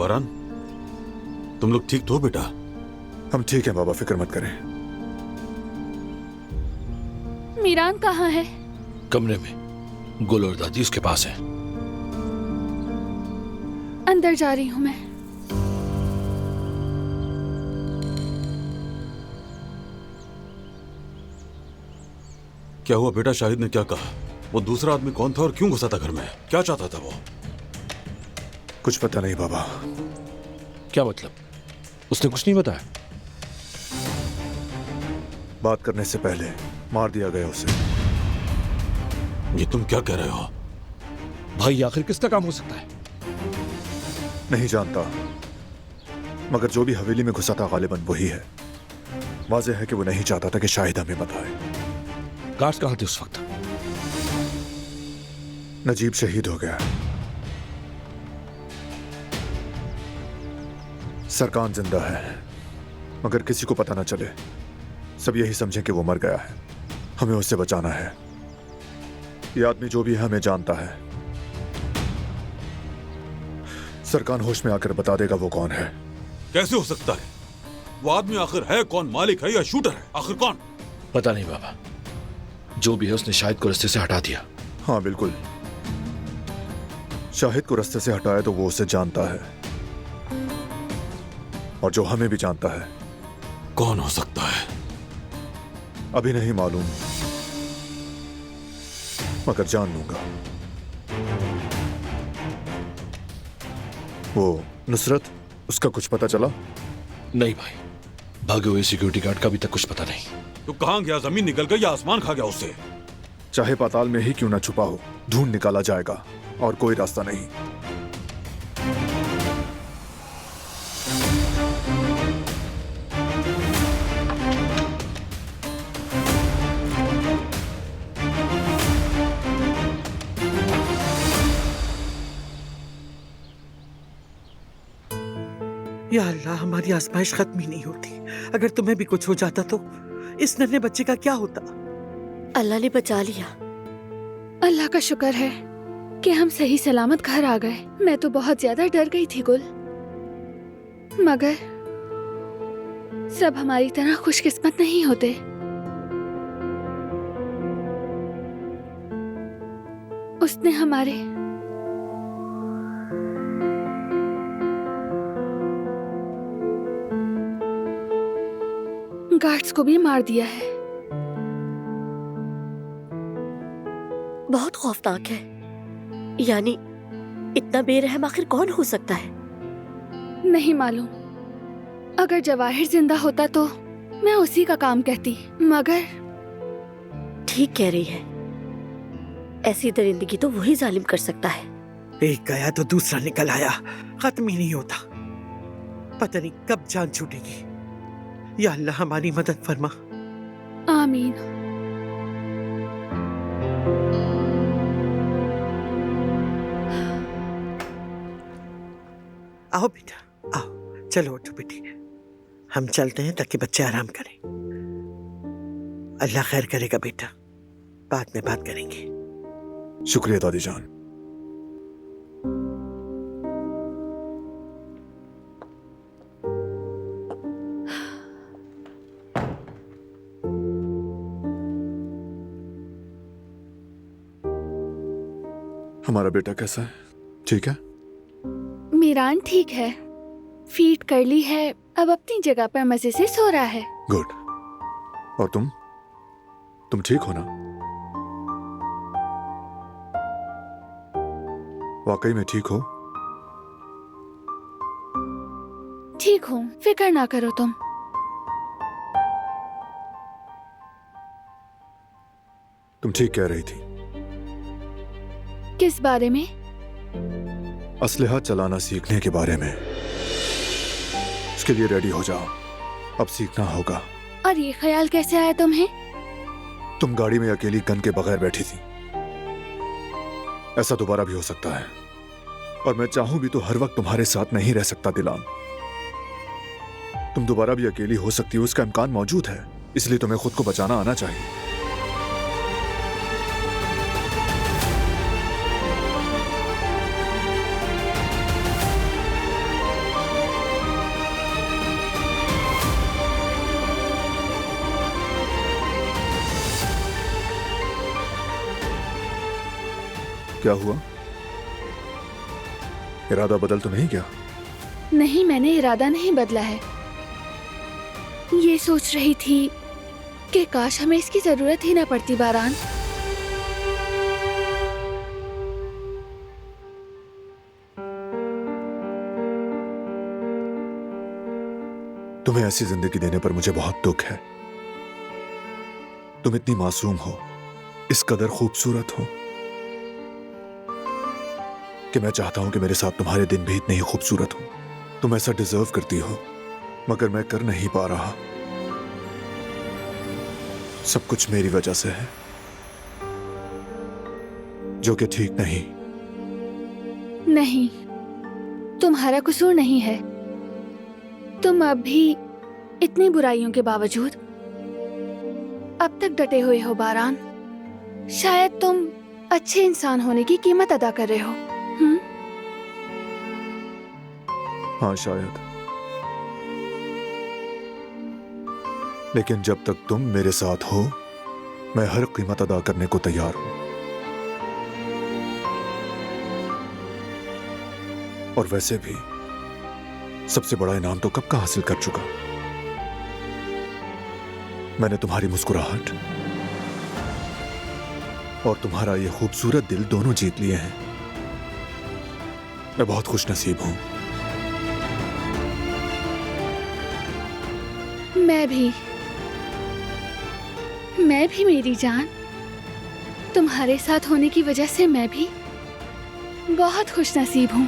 बारान, तुम लोग ठीक तो हो बेटा? हम ठीक हैं बाबा, फिक्र मत करें। मीरान कहाँ है? कमरे में, गुल और दादी उसके पास है। अंदर जा रही हूँ मैं। क्या हुआ बेटा? शाहिद ने क्या कहा? वो दूसरा आदमी कौन था और क्यों घुसा था घर में? क्या चाहता था वो? कुछ पता नहीं बाबा। क्या मतलब? उसने कुछ नहीं बताया? बात करने से पहले मार दिया गया उसे। ये तुम क्या कह रहे हो? भाई आखिर किसका काम हो सकता है? नहीं जानता, मगर जो भी हवेली में घुसा था गालिबन वही है। वाज़ेह है कि वो नहीं चाहता था कि शाहिद हमें बताए। गार्ड्स कहाँ थे उस वक्त? नजीब शहीद हो गया। सरकान जिंदा है, मगर किसी को पता ना चले। सब यही समझें कि वो मर गया है। हमें उससे बचाना है। ये आदमी जो भी है हमें जानता है। सरकान होश में आकर बता देगा वो कौन है। कैसे हो सकता है? वो आदमी आखिर है कौन? मालिक है या शूटर है? आखिर कौन? पता नहीं बाबा, जो भी है उसने शाहिद को रास्ते से हटा दिया। हाँ बिल्कुल, शाहिद को रास्ते से हटाया तो वो उसे जानता है, और जो हमें भी जानता है। कौन हो सकता है? अभी नहीं मालूम, मगर जान लूंगा। वो नुसरत, उसका कुछ पता चला? नहीं भाई, भागे हुए सिक्योरिटी गार्ड का अभी तक कुछ पता नहीं। तो कहां गया? जमीन निकल गई या आसमान खा गया उससे? चाहे पाताल में ही क्यों ना छुपा हो, ढूंढ निकाला जाएगा और कोई रास्ता नहीं। या अल्लाह, हमारी आजमाइश खत्म ही नहीं होती। अगर तुम्हें भी कुछ हो जाता तो इस नन्हे बच्चे का क्या होता? अल्लाह ने बचा लिया। अल्लाह का शुक्र है कि हम सही सलामत घर आ गए। मैं तो बहुत ज्यादा डर गई थी गुल, मगर सब हमारी तरह खुशकिस्मत नहीं होते। उसने हमारे गार्ड्स को भी मार दिया है। बहुत खौफनाक है। यानी इतना बेरहम आखिर कौन हो सकता है? नहीं मालूम। अगर जवाहिर जिंदा होता तो मैं उसी का काम कहती, मगर ठीक कह रही है। ऐसी दरिंदगी तो वही जालिम कर सकता है। एक गया तो दूसरा निकल आया, खत्म ही नहीं होता। पता नहीं कब जान छूटेगी। या अल्लाह, हमारी मदद फरमा। आमीन। आओ बेटा, आओ, चलो उठो बेटी, हम चलते हैं ताकि बच्चे आराम करें। अल्लाह खैर करेगा बेटा, बाद में बात करेंगे। शुक्रिया दादी जान। हमारा बेटा कैसा है? ठीक है? मीरान ठीक है, फीड कर ली है, अब अपनी जगह पर मजे से सो रहा है। गुड। और तुम ठीक हो ना? वाकई में ठीक हो? ठीक हूँ, फिक्र ना करो तुम। तुम ठीक कह रही थी। किस बारे में? असलहा चलाना सीखने के बारे में। इसके लिए रेडी हो जाओ, अब सीखना होगा। और ये ख्याल कैसे आया तुम्हें? तुम गाड़ी में अकेली गन के बगैर बैठी थी। ऐसा दोबारा भी हो सकता है, और मैं चाहूं भी तो हर वक्त तुम्हारे साथ नहीं रह सकता दिलान। तुम दोबारा भी अकेली हो सकती हो, उसका इम्कान मौजूद है। इसलिए तुम्हें खुद को बचाना आना चाहिए। क्या हुआ? इरादा बदल तो नहीं गया? नहीं, मैंने इरादा नहीं बदला है। ये सोच रही थी कि काश हमें इसकी जरूरत ही ना पड़ती बारान। तुम्हें ऐसी जिंदगी देने पर मुझे बहुत दुख है। तुम इतनी मासूम हो, इस कदर खूबसूरत हो कि मैं चाहता हूं कि मेरे साथ तुम्हारे दिन भी इतने ही खूबसूरत हो। तुम ऐसा डिजर्व करती हो, मगर मैं कर नहीं पा रहा। सब कुछ मेरी वजह से है, जो कि ठीक नहीं। नहीं, तुम्हारा कसूर नहीं है। तुम अब भी इतनी बुराइयों के बावजूद अब तक डटे हुए हो बारान। शायद तुम अच्छे इंसान होने की कीमत अदा कर रहे हो। हाँ शायद, लेकिन जब तक तुम मेरे साथ हो मैं हर कीमत अदा करने को तैयार हूं। और वैसे भी सबसे बड़ा इनाम तो कब का हासिल कर चुका। मैंने तुम्हारी मुस्कुराहट और तुम्हारा ये खूबसूरत दिल दोनों जीत लिए हैं। मैं बहुत खुशनसीब हूं। मैं भी मेरी जान, तुम्हारे साथ होने की वजह से मैं भी बहुत खुशनसीब हूँ।